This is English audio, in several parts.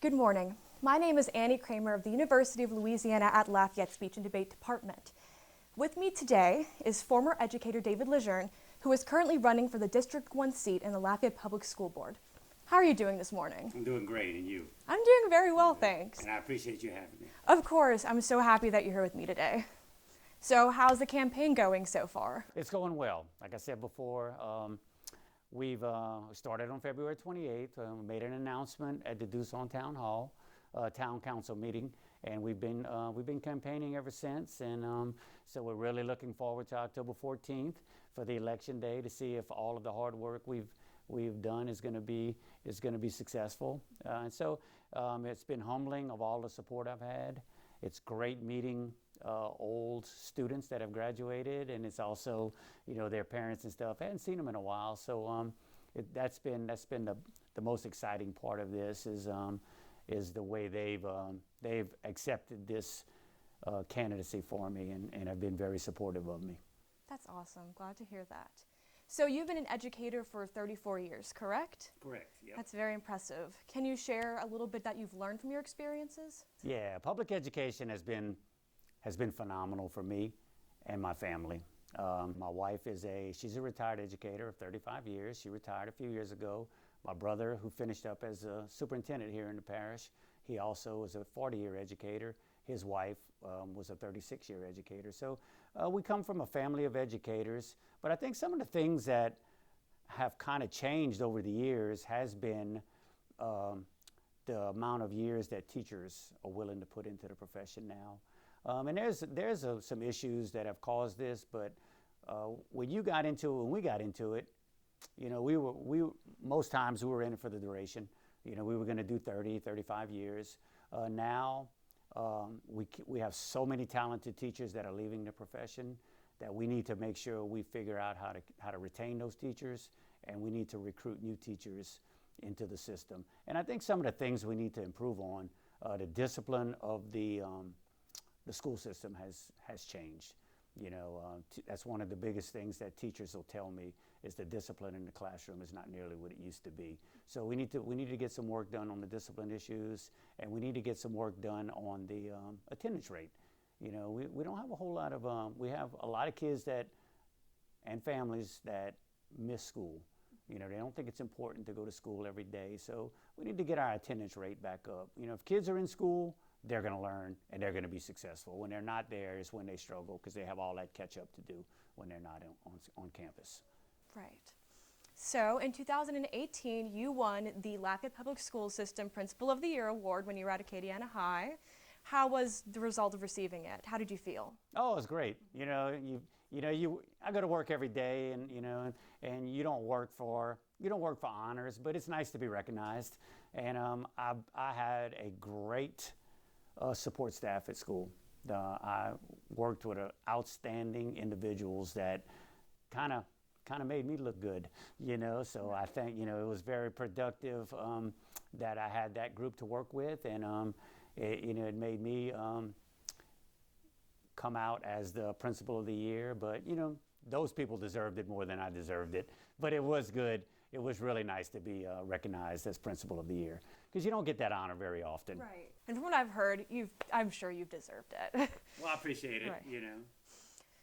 Good morning. My name is Annie Cramer of the University of Louisiana at Lafayette Speech and Debate Department. With me today is former educator David LeJeune, who is currently running for the District 1 seat in the Lafayette Public School Board. How are you doing this morning? I'm doing great, and you? I'm doing very well, thanks. And I appreciate you having me. Of course, I'm so happy that you're here with me today. So how's the campaign going so far? It's going well. Like I said before, we've started on February 28th, made an announcement at the Dusson Town Hall, Town Council meeting, and we've been campaigning ever since, and so we're really looking forward to October 14th for the election day to see if all of the hard work we've done is going to be successful. And so it's been humbling of all the support I've had. It's great meeting old students that have graduated, and it's also, their parents and stuff. I hadn't seen them in a while, so that's been the most exciting part of this is the way they've accepted this candidacy for me and have been very supportive of me. That's awesome. Glad to hear that. So you've been an educator for 34 years, correct? Correct, yeah. That's very impressive. Can you share a little bit that you've learned from your experiences? Yeah, public education has been phenomenal for me and my family. My wife she's a retired educator of 35 years. She retired a few years ago. My brother, who finished up as a superintendent here in the parish, he also was a 40-year educator. His wife was a 36-year educator. So we come from a family of educators, but I think some of the things that have kind of changed over the years has been the amount of years that teachers are willing to put into the profession now. And there's some issues that have caused this, but when we got into it, most times we were in it for the duration. We were going to do 30, 35 years. Now we have so many talented teachers that are leaving the profession that we need to make sure we figure out how to retain those teachers, and we need to recruit new teachers into the system. And I think some of the things we need to improve on, the discipline of the school system has changed. That's one of the biggest things that teachers will tell me is the discipline in the classroom is not nearly what it used to be. So we need to get some work done on the discipline issues, and we need to get some work done on the attendance rate. We don't have a whole lot of we have a lot of kids and families that miss school. They don't think it's important to go to school every day. So we need to get our attendance rate back up. If kids are in school, they're going to learn and they're going to be successful. When they're not there is when they struggle, because they have all that catch up to do when they're not on campus. Right. So in 2018, you won the Lafayette Public School System Principal of the Year Award when you were at Acadiana High. How was the result of receiving it? How did you feel? Oh, it was great. I go to work every day, and you don't work for honors, but it's nice to be recognized. And I had a great support staff at school. I worked with outstanding individuals that kind of made me look good, So I think it was very productive that I had that group to work with, and it made me come out as the principal of the year. But those people deserved it more than I deserved it. But it was good. It was really nice to be recognized as principal of the year, because you don't get that honor very often. Right. And from what I've heard, I'm sure you've deserved it. Well, I appreciate it. Right.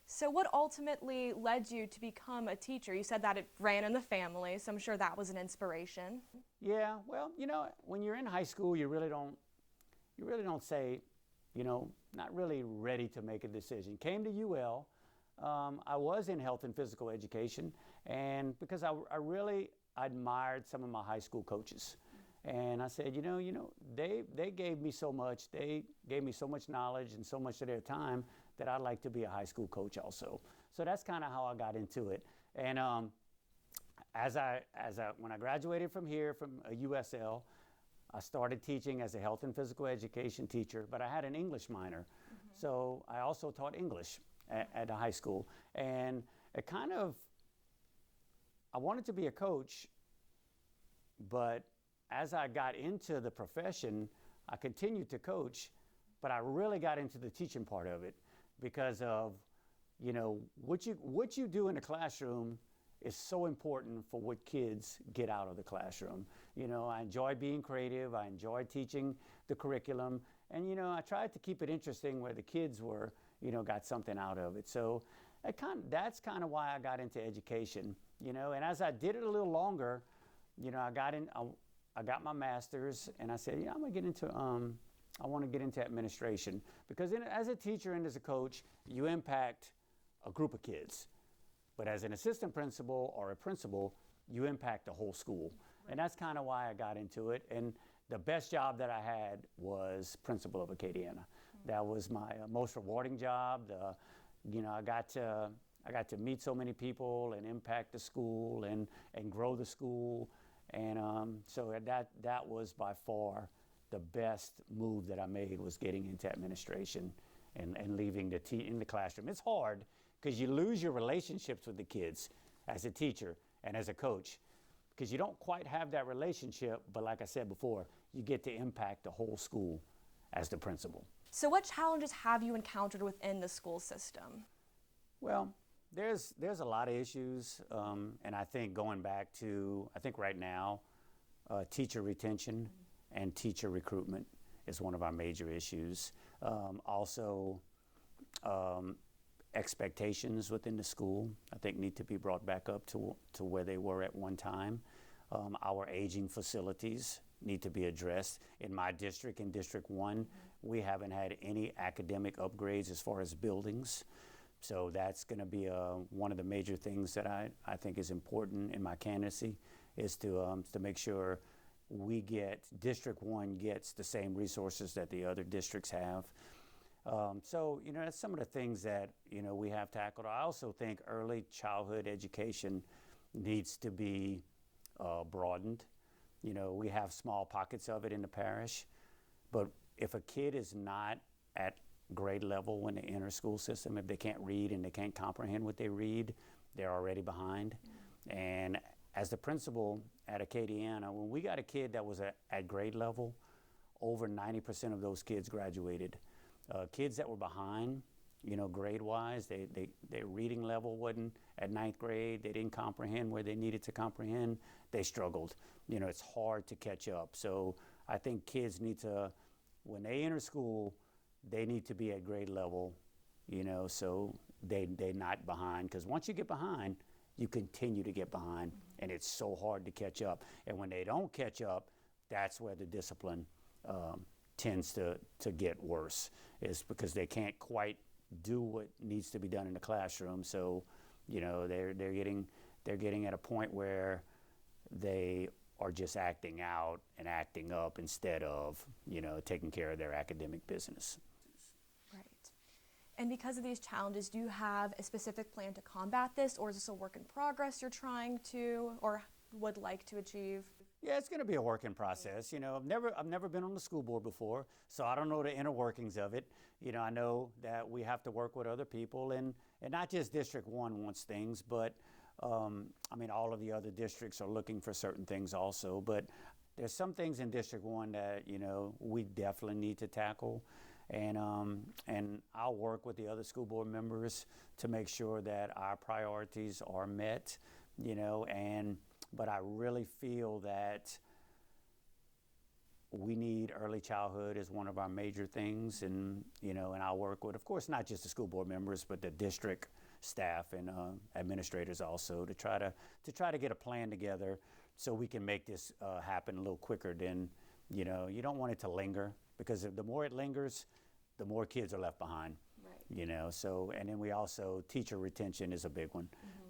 So what ultimately led you to become a teacher? You said that it ran in the family, so I'm sure that was an inspiration. Yeah. Well, when you're in high school, you really don't say, not really ready to make a decision. Came to UL. I was in health and physical education, and because I really admired some of my high school coaches. And I said, they gave me so much. They gave me so much knowledge and so much of their time that I'd like to be a high school coach also. So that's kind of how I got into it. And when I graduated from here, from USL, I started teaching as a health and physical education teacher, but I had an English minor. Mm-hmm. So I also taught English at the high school. And I wanted to be a coach, but as I got into the profession, I continued to coach, but I really got into the teaching part of it because of, what you do in the classroom is so important for what kids get out of the classroom. You know, I enjoy being creative, I enjoy teaching the curriculum, and you know, I tried to keep it interesting where the kids were, you know, got something out of it. So that's kind of why I got into education, you know, and as I did it a little longer, you know, I got my master's, and I said, yeah, I'm gonna get into, I want to get into administration, because as a teacher and as a coach, you impact a group of kids. But as an assistant principal or a principal, you impact the whole school. Right. And that's kind of why I got into it. And the best job that I had was principal of Acadiana. Mm-hmm. That was my most rewarding job. You know, I got to meet so many people and impact the school and grow the school. And so that was by far the best move that I made, was getting into administration and leaving in the classroom. It's hard because you lose your relationships with the kids as a teacher and as a coach, because you don't quite have that relationship, but like I said before, you get to impact the whole school as the principal. So what challenges have you encountered within the school system? Well, there's a lot of issues, and I think going back to, I think right now, teacher retention and teacher recruitment is one of our major issues. Also, expectations within the school, I think, need to be brought back up to where they were at one time. Our aging facilities need to be addressed. In my district, in District 1, we haven't had any academic upgrades as far as buildings. So that's going to be one of the major things that I think is important in my candidacy, is to make sure District 1 gets the same resources that the other districts have. So, you know, that's some of the things that, you know, we have tackled. I also think early childhood education needs to be broadened. You know, we have small pockets of it in the parish, but if a kid is not at grade level when they enter school system, if they can't read and they can't comprehend what they read, they're already behind. And as the principal at Acadiana, when we got a kid that was at grade level, over 90% of those kids graduated. Kids that were behind, you know, grade-wise, their reading level wasn't at 9th grade, they didn't comprehend where they needed to comprehend, they struggled. You know, it's hard to catch up. So I think kids need to, when they enter school, they need to be at grade level, you know, so they're not behind. Because once you get behind, you continue to get behind, and it's so hard to catch up. And when they don't catch up, that's where the discipline tends to get worse, is because they can't quite do what needs to be done in the classroom. So, you know, they're getting at a point where they are just acting out and acting up instead of, you know, taking care of their academic business. Right. And because of these challenges, do you have a specific plan to combat this, or is this a work in progress you're trying to or would like to achieve? Yeah, it's going to be a working process. You know, I've never been on the school board before, so I don't know the inner workings of it. You know, I know that we have to work with other people, and not just District 1 wants things, but I mean, all of the other districts are looking for certain things also. But there's some things in District 1 that, you know, we definitely need to tackle, and I'll work with the other school board members to make sure that our priorities are met. You know, but I really feel that we need early childhood as one of our major things, and you know, and I'll work with, of course, not just the school board members, but the district staff and administrators also to try to get a plan together so we can make this happen a little quicker than, you know, you don't want it to linger, because the more it lingers, the more kids are left behind. Right. You know, so, and then we also, teacher retention is a big one.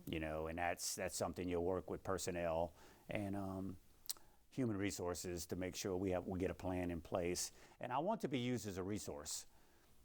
You know, and that's something you'll work with personnel and human resources to make sure we get a plan in place. And I want to be used as a resource.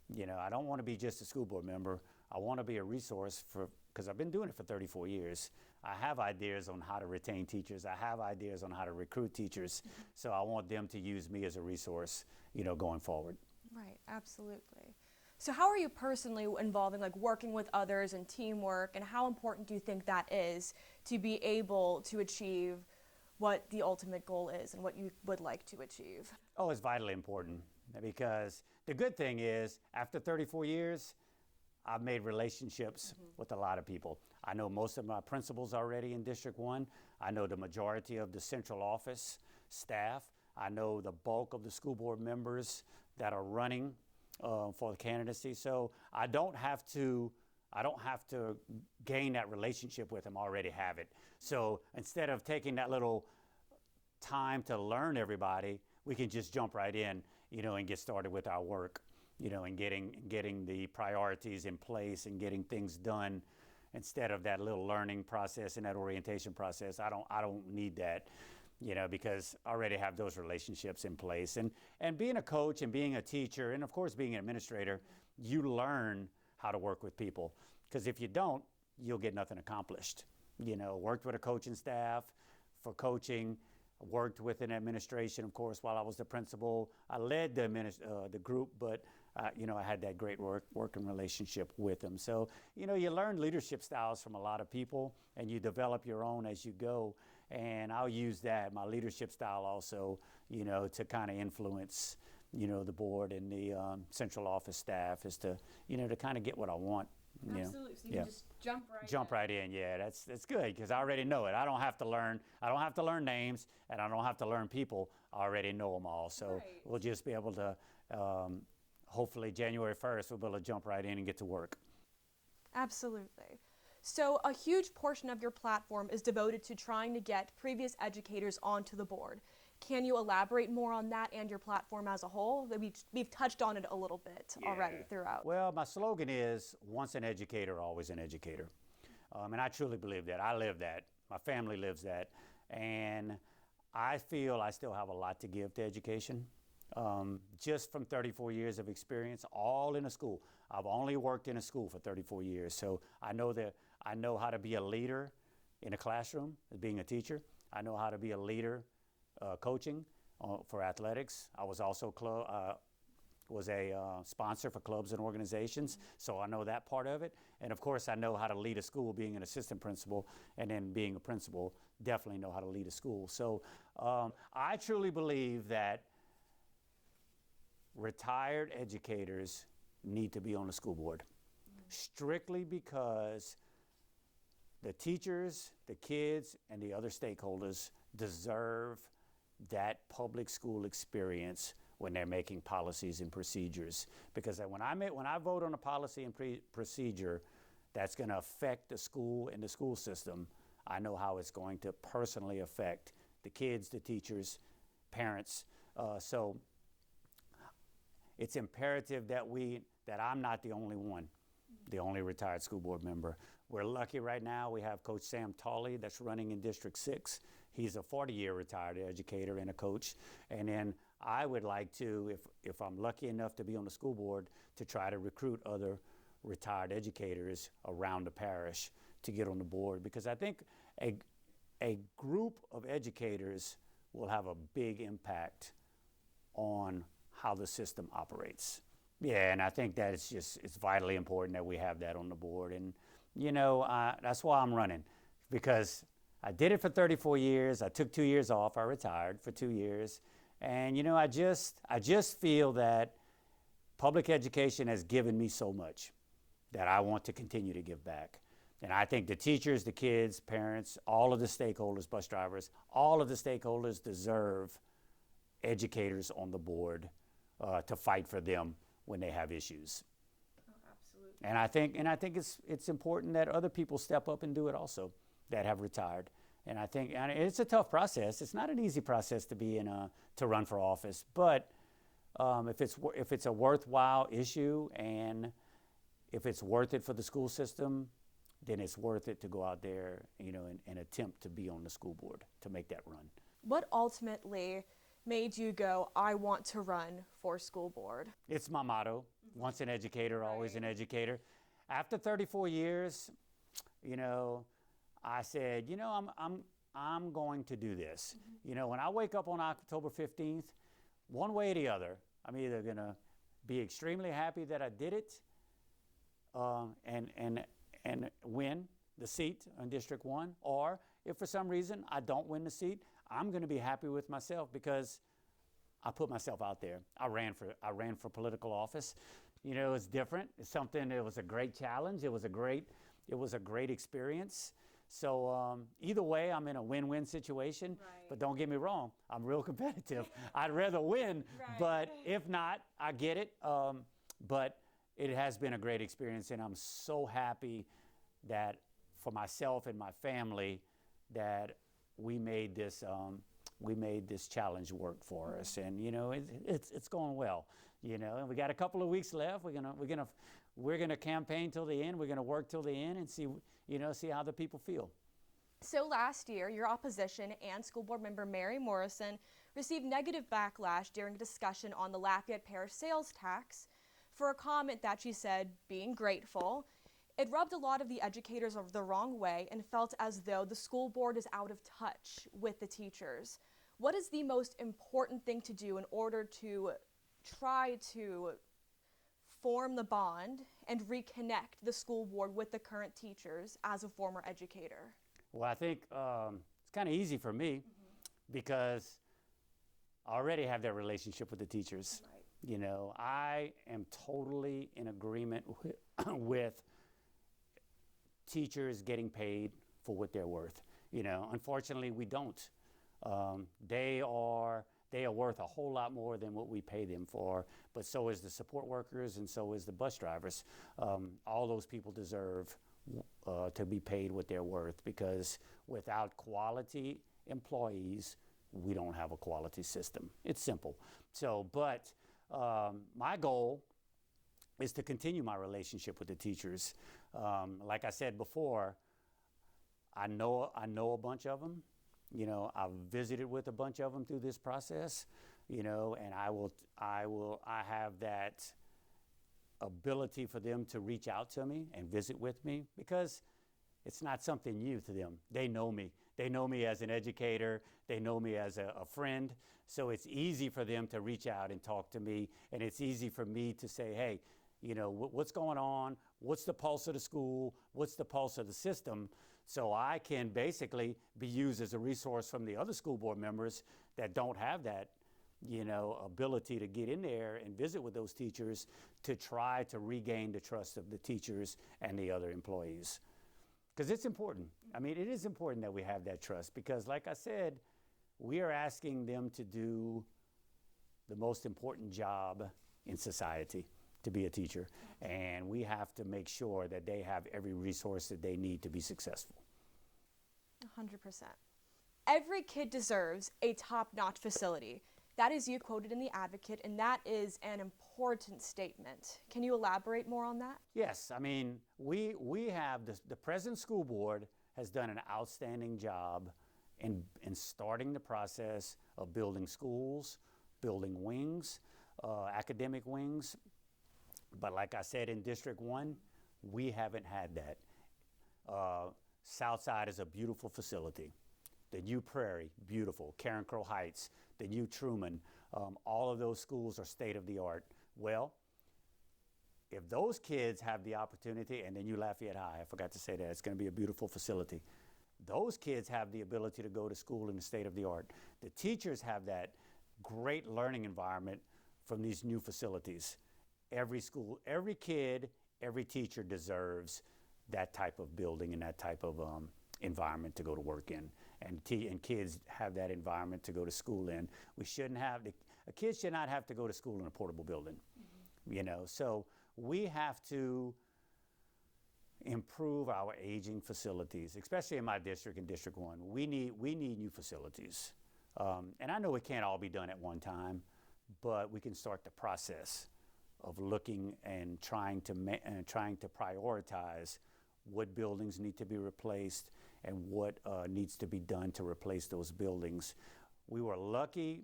You know, I don't want to be just a school board member. I want to be a resource because I've been doing it for 34 years. I have ideas on how to retain teachers. I have ideas on how to recruit teachers. So I want them to use me as a resource, you know, going forward. Right, absolutely. So how are you personally involving, like, working with others and teamwork, and how important do you think that is to be able to achieve what the ultimate goal is and what you would like to achieve? Oh, it's vitally important, because the good thing is, after 34 years, I've made relationships with a lot of people. I know most of my principals already in District 1. I know the majority of the central office staff. I know the bulk of the school board members that are running for the candidacy. So I don't have to gain that relationship with them. I already have it. So instead of taking that little time to learn everybody, we can just jump right in, and get started with our work, and getting the priorities in place and getting things done instead of that little learning process and that orientation process. I don't need that, because I already have those relationships in place. And being a coach and being a teacher and of course being an administrator, you learn how to work with people, because if you don't, you'll get nothing accomplished. Worked with a coaching staff for coaching, worked with an administration, of course, while I was the principal. I led the group, but I had that great working relationship with them. So, you learn leadership styles from a lot of people, and you develop your own as you go. And I'll use that, my leadership style also, to kind of influence, the board and the central office staff, is to, to kind of get what I want. Absolutely. So you can just jump right in. Yeah, that's good, because I already know it. I don't have to learn names, and I don't have to learn people. I already know them all. So we'll just be able to, hopefully January 1st, we'll be able to jump right in and get to work. Absolutely. So a huge portion of your platform is devoted to trying to get previous educators onto the board. Can you elaborate more on that and your platform as a whole? We've touched on it a little bit already throughout. Well, my slogan is, once an educator, always an educator. And I truly believe that. I live that. My family lives that. And I feel I still have a lot to give to education. Just from 34 years of experience, all in a school. I've only worked in a school for 34 years. So I know how to be a leader in a classroom, as being a teacher. I know how to be a leader coaching for athletics. I was also a sponsor for clubs and organizations, so I know that part of it. And of course, I know how to lead a school, being an assistant principal, and then being a principal, definitely know how to lead a school. So I truly believe that retired educators need to be on the school board, strictly because the teachers, the kids, and the other stakeholders deserve that public school experience when they're making policies and procedures. Because when I vote on a policy and procedure that's going to affect the school and the school system, I know how it's going to personally affect the kids, the teachers, parents. So it's imperative that I'm not the only one, the only retired school board member. We're lucky right now. We have Coach Sam Tolley that's running in District 6. He's a 40-year retired educator and a coach. And then I would like to, if I'm lucky enough to be on the school board, to try to recruit other retired educators around the parish to get on the board, because I think a group of educators will have a big impact on how the system operates. Yeah, and I think that it's vitally important that we have that on the board. And that's why I'm running, because I did it for 34 years. I took 2 years off. I retired for 2 years. And, I just feel that public education has given me so much that I want to continue to give back. And I think the teachers, the kids, parents, all of the stakeholders, bus drivers, all of the stakeholders deserve educators on the board to fight for them when they have issues. Oh, absolutely. And I think it's important that other people step up and do it also, that have retired. And I think it's a tough process. It's not an easy process to be to run for office. But if it's a worthwhile issue, and if it's worth it for the school system, then it's worth it to go out there, and attempt to be on the school board to make that run. What ultimately made you go, I want to run for school board? It's my motto. Once an educator, always an educator. After 34 years, I said, I'm going to do this. When I wake up on October 15th, one way or the other, I'm either going to be extremely happy that I did it and win the seat in District 1, or if for some reason I don't win the seat, I'm going to be happy with myself because I put myself out there. I ran for political office. It's different. It's something. It was a great challenge. It was a great It was a great experience. So either way, I'm in a win-win situation. Right. But don't get me wrong, I'm real competitive. I'd rather win, Right. but if not, I get it. But it has been a great experience, and I'm so happy that for myself and my family that we made this challenge work for us, and it's going well. And we got a couple of weeks left. We're gonna campaign till the end. We're gonna work till the end and see how the people feel. So last year, your opposition and school board member Mary Morrison received negative backlash during a discussion on the Lafayette Parish sales tax for a comment that she said being grateful. It rubbed a lot of the educators the wrong way and felt as though the school board is out of touch with the teachers. What is the most important thing to do in order to try to form the bond and reconnect the school board with the current teachers as a former educator? Well, I think it's kind of easy for me because I already have that relationship with the teachers. Right. I am totally in agreement with teachers getting paid for what they're worth. Unfortunately, we don't. They are worth a whole lot more than what we pay them for, but so is the support workers and so is the bus drivers. All those people deserve to be paid what they're worth, because without quality employees, we don't have a quality system. It's simple. But my goal is to continue my relationship with the teachers. Like I said before, I know a bunch of them. I've visited with a bunch of them through this process. And I have that ability for them to reach out to me and visit with me, because it's not something new to them. They know me. They know me as an educator. They know me as a friend. So it's easy for them to reach out and talk to me. And it's easy for me to say, hey, what's going on? What's the pulse of the school? What's the pulse of the system? So I can basically be used as a resource from the other school board members that don't have that, ability to get in there and visit with those teachers to try to regain the trust of the teachers and the other employees. Because it's important. I mean, it is important that we have that trust, because like I said, we are asking them to do the most important job in society, to be a teacher. And we have to make sure that they have every resource that they need to be successful. 100%. Every kid deserves a top-notch facility. That is you quoted in The Advocate, and that is an important statement. Can you elaborate more on that? Yes, I mean, we have, the present school board has done an outstanding job in starting the process of building schools, building wings, academic wings. But like I said, in District 1, we haven't had that. Southside is a beautiful facility. The New Prairie, beautiful. Karen Crow Heights, the New Truman, all of those schools are state-of-the-art. Well, if those kids have the opportunity, and the New Lafayette High, I forgot to say that, it's going to be a beautiful facility. Those kids have the ability to go to school in the state-of-the-art. The teachers have that great learning environment from these new facilities. Every school, every kid, every teacher deserves that type of building and that type of environment to go to work in. And kids have that environment to go to school in. We shouldn't have, a kid should not have to go to school in a portable building. So we have to improve our aging facilities, especially in my district, in District 1. We need new facilities. And I know it can't all be done at one time, but we can start the process of looking and trying to prioritize what buildings need to be replaced and what needs to be done to replace those buildings. We were lucky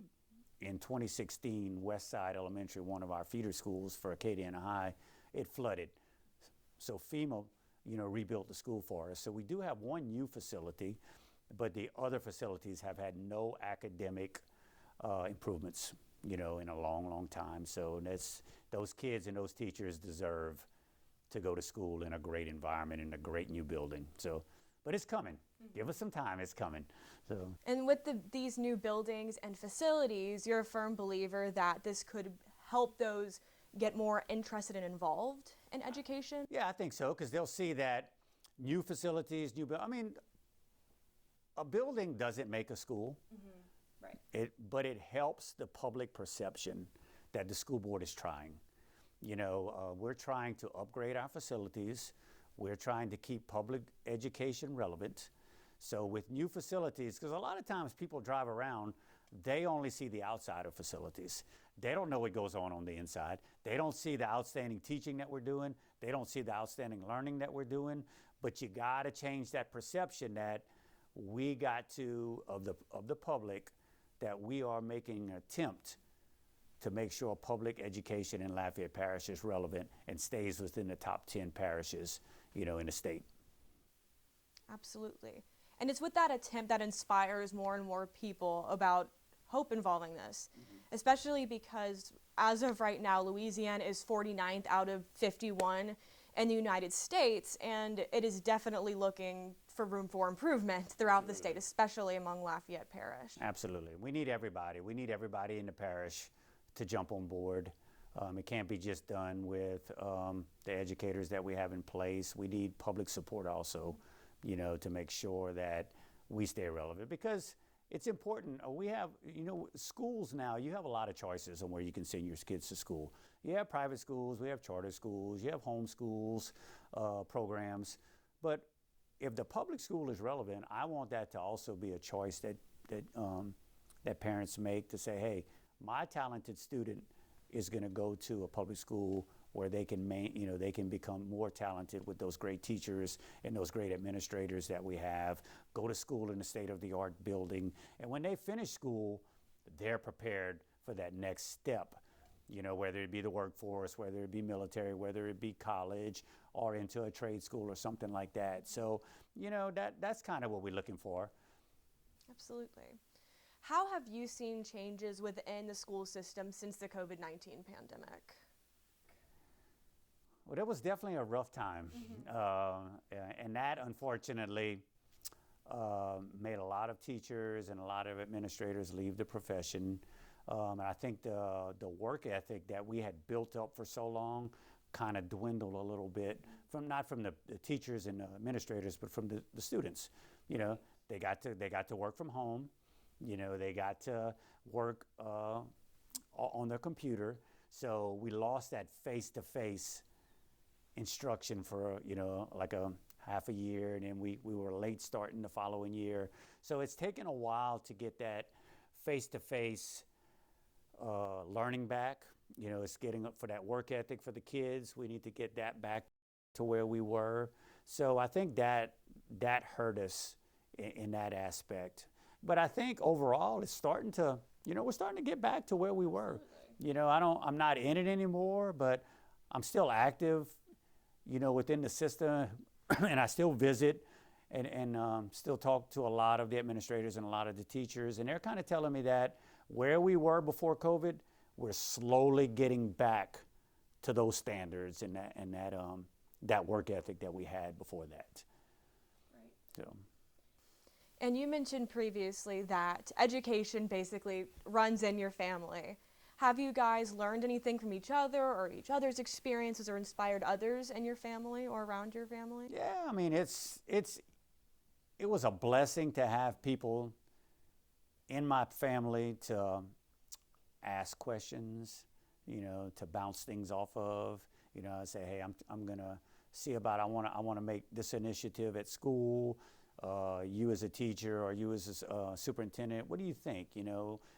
in 2016, Westside Elementary, one of our feeder schools for Acadiana High, it flooded. So FEMA, rebuilt the school for us. So we do have one new facility, but the other facilities have had no academic improvements, in a long, long time. So those kids and those teachers deserve to go to school in a great environment, in a great new building. So, but it's coming. Give us some time, it's coming. So. And with these new buildings and facilities, you're a firm believer that this could help those get more interested and involved in education? Yeah, I think so, because they'll see that new facilities, I mean, a building doesn't make a school. Right. But it helps the public perception that the school board is trying. We're trying to upgrade our facilities. We're trying to keep public education relevant. So with new facilities, because a lot of times people drive around, they only see the outside of facilities. They don't know what goes on the inside. They don't see the outstanding teaching that we're doing. They don't see the outstanding learning that we're doing. But you got to change that perception that we got to, of the public, that we are making an attempt to make sure public education in Lafayette Parish is relevant and stays within the top 10 parishes, in the state. Absolutely. And it's with that attempt that inspires more and more people about hope involving this, especially because as of right now, Louisiana is 49th out of 51 in the United States, and it is definitely looking for room for improvement throughout the state, especially among Lafayette Parish. Absolutely. We need everybody. We need everybody in the parish to jump on board. It can't be just done with the educators that we have in place. We need public support also, to make sure that we stay relevant, because it's important. We have, schools now, you have a lot of choices on where you can send your kids to school. You have private schools, we have charter schools, you have home schools programs. But if the public school is relevant, I want that to also be a choice that parents make, to say, hey, my talented student is going to go to a public school where they can they can become more talented with those great teachers and those great administrators that we have, go to school in a state-of-the-art building, and when they finish school, they're prepared for that next step, whether it be the workforce, whether it be military, whether it be college, or into a trade school or something like that. So, that's kind of what we're looking for. Absolutely. How have you seen changes within the school system since the COVID-19 pandemic? Well, that was definitely a rough time. And that, unfortunately, made a lot of teachers and a lot of administrators leave the profession. And I think the work ethic that we had built up for so long kind of dwindled a little bit, not from the teachers and the administrators, but from the students. They got to work from home. They got to work on their computer. So we lost that face-to-face instruction for, like a half a year, and then we were late starting the following year. So it's taken a while to get that face-to-face learning back. It's getting up for that work ethic for the kids. We need to get that back to where we were. So I think that hurt us in that aspect. But I think overall it's starting to, we're starting to get back to where we were. I'm not in it anymore, but I'm still active, within the system, and I still visit and still talk to a lot of the administrators and a lot of the teachers, and they're kind of telling me that where we were before COVID, we're slowly getting back to those standards and that work ethic that we had before that. Right. So. And you mentioned previously that education basically runs in your family. Have you guys learned anything from each other or each other's experiences, or inspired others in your family or around your family? Yeah, I mean, it was a blessing to have people in my family to ask questions, to bounce things off of. I say, hey, I'm gonna see about, I want to make this initiative at school. You as a teacher or you as a superintendent, what do you think?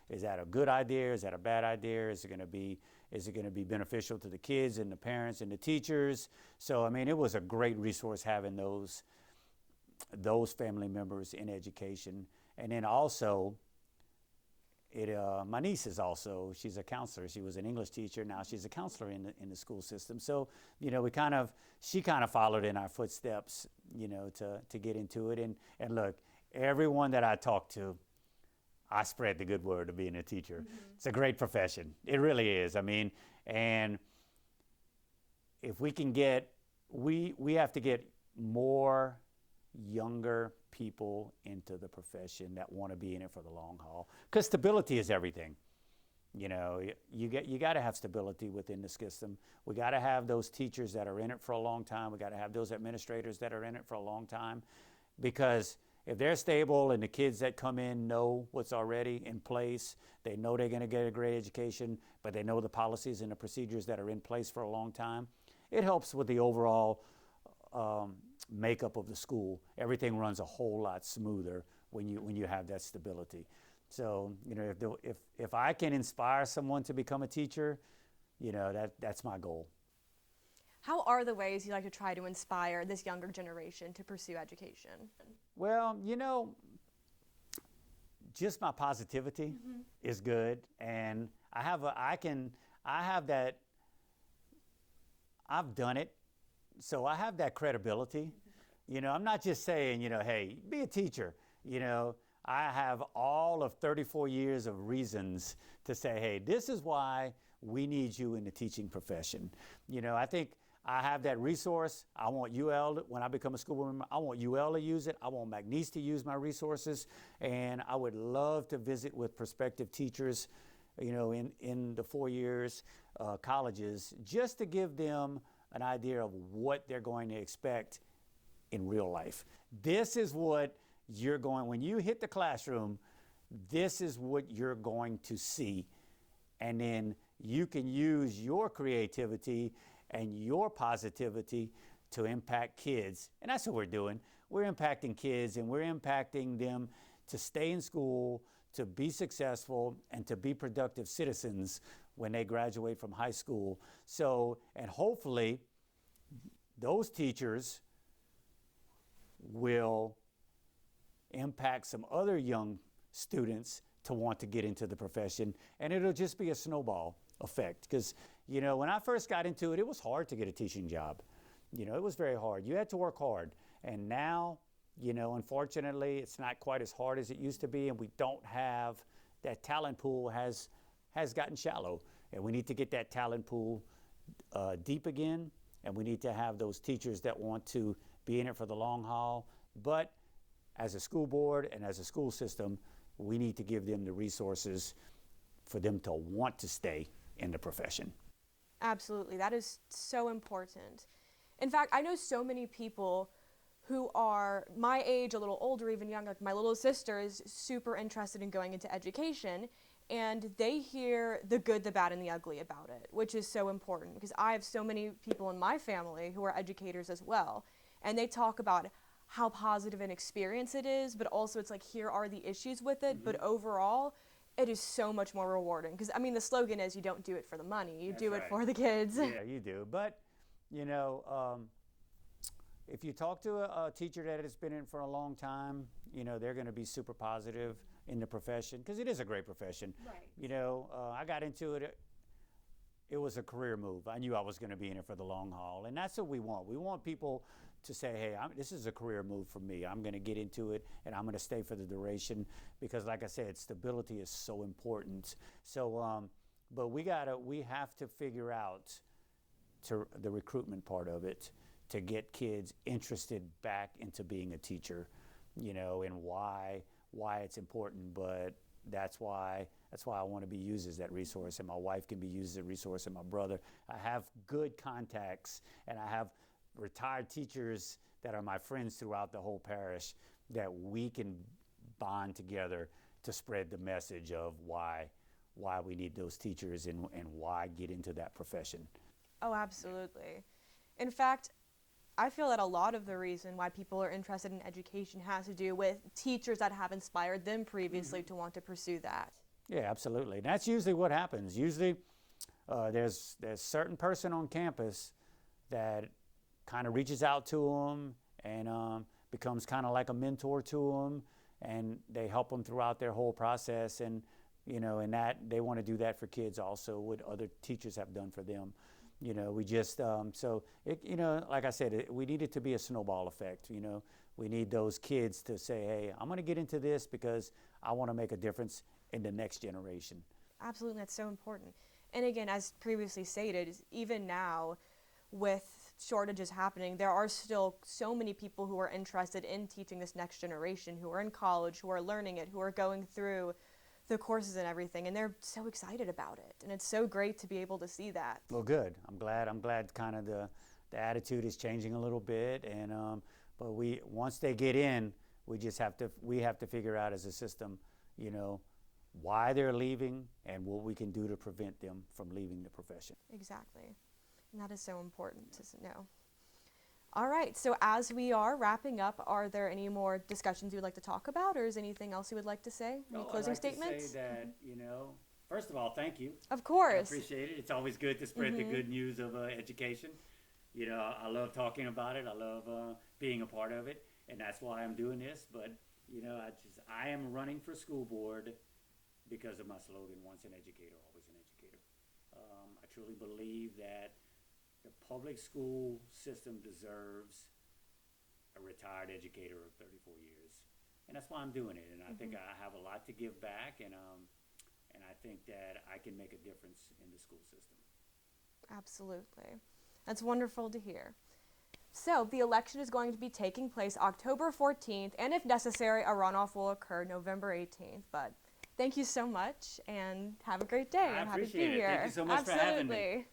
Is that a good idea? Is that a bad idea? Is it going to be beneficial to the kids and the parents and the teachers? So, I mean, it was a great resource having those family members in education. And then also, my niece is also, she's a counselor. She was an English teacher. Now she's a counselor in the school system. So, she kind of followed in our footsteps, to get into it. And look, everyone that I talk to, I spread the good word of being a teacher. It's a great profession. It really is. I mean, and if we can we have to get more younger people into the profession that want to be in it for the long haul, because stability is everything. You know, you got to have stability within the system. We got to have those teachers that are in it for a long time. We got to have those administrators that are in it for a long time, because if they're stable and the kids that come in know what's already in place, they know they're going to get a great education, but they know the policies and the procedures that are in place for a long time, it helps with the overall makeup of the school. Everything runs a whole lot smoother when you have that stability. So, you know, if I can inspire someone to become a teacher, you know, that's my goal. How are the ways you like to try to inspire this younger generation to pursue education? Well, you know, just my positivity is good, and I've done it, so I have that credibility. You know, I'm not just saying, you know, hey, be a teacher. You know, I have all of 34 years of reasons to say, hey, this is why we need you in the teaching profession. You know, I think I have that resource. I want UL, when I become a school board member, I want UL to use it. I want McNeese to use my resources. And I would love to visit with prospective teachers, you know, in the 4 years, colleges, just to give them an idea of what they're going to expect in real life. This is what you're going, when you hit the classroom, this is what you're going to see. And then you can use your creativity and your positivity to impact kids. And that's what we're doing. We're impacting kids, and we're impacting them to stay in school, to be successful, and to be productive citizens when they graduate from high school. So, and hopefully those teachers will impact some other young students to want to get into the profession, and it'll just be a snowball effect. Because, you know, when I first got into it, it was hard to get a teaching job. You know, it was very hard. You had to work hard. And now, you know, unfortunately, it's not quite as hard as it used to be, and we don't have that talent pool has gotten shallow, and we need to get that talent pool deep again, and we need to have those teachers that want to be in it for the long haul. But as a school board and as a school system, we need to give them the resources for them to want to stay in the profession. Absolutely. That is so important. In fact, I know so many people who are my age, a little older, even younger. Like my little sister is super interested in going into education, and they hear the good, the bad, and the ugly about it, which is so important because I have so many people in my family who are educators as well, and they talk about how positive an experience it is, but also it's like, here are the issues with it, but overall, it is so much more rewarding. Because, I mean, the slogan is you don't do it for the money, you do it for the kids. Yeah, you do. But, you know, if you talk to a teacher that has been in for a long time, you know, they're going to be super positive in the profession, because it is a great profession. Right. You know, I got into it. It was a career move. I knew I was going to be in it for the long haul, and that's what we want. We want people to say, hey, this is a career move for me. I'm going to get into it, and I'm going to stay for the duration, because like I said, stability is so important. So, but we have to figure out the recruitment part of it to get kids interested back into being a teacher, you know, and why it's important. But that's why I want to be used as that resource, and my wife can be used as a resource, and my brother. I have good contacts, and I have retired teachers that are my friends throughout the whole parish that we can bond together to spread the message of why we need those teachers and why get into that profession. Oh, absolutely. In fact, I feel that a lot of the reason why people are interested in education has to do with teachers that have inspired them previously to want to pursue that. Yeah, absolutely. And that's usually what happens. Usually there's a certain person on campus that kind of reaches out to them and becomes kind of like a mentor to them, and they help them throughout their whole process. And, you know, and that they want to do that for kids also, what other teachers have done for them. You know, we just, so, it, you know, like I said, we need it to be a snowball effect. You know, we need those kids to say, hey, I'm going to get into this because I want to make a difference in the next generation. Absolutely, that's so important. And again, as previously stated, even now with shortages happening, there are still so many people who are interested in teaching this next generation, who are in college, who are learning it, who are going through the courses and everything, and they're so excited about it, and it's so great to be able to see that. Well, good. I'm glad kind of the attitude is changing a little bit, and but once they get in, we have to figure out as a system, you know, why they're leaving and what we can do to prevent them from leaving the profession. Exactly, and that is so important to know. All right, so as we are wrapping up, are there any more discussions you would like to talk about, or is anything else you would like to say? Any closing I'd like statements? to say that, you know, first of all, thank you. Of I course. appreciate it. It's always good to spread the good news of education. You know, I love talking about it. I love being a part of it, and that's why I'm doing this. But, you know, I am running for school board because of my slogan, once an educator, always an educator. I truly believe that the public school system deserves a retired educator of 34 years. And that's why I'm doing it. And I think I have a lot to give back, and I think that I can make a difference in the school system. Absolutely. That's wonderful to hear. So the election is going to be taking place October 14th, and if necessary, a runoff will occur November 18th. But thank you so much, and have a great day. I I'm happy to be appreciate it. here. Thank you so much for having me. Absolutely.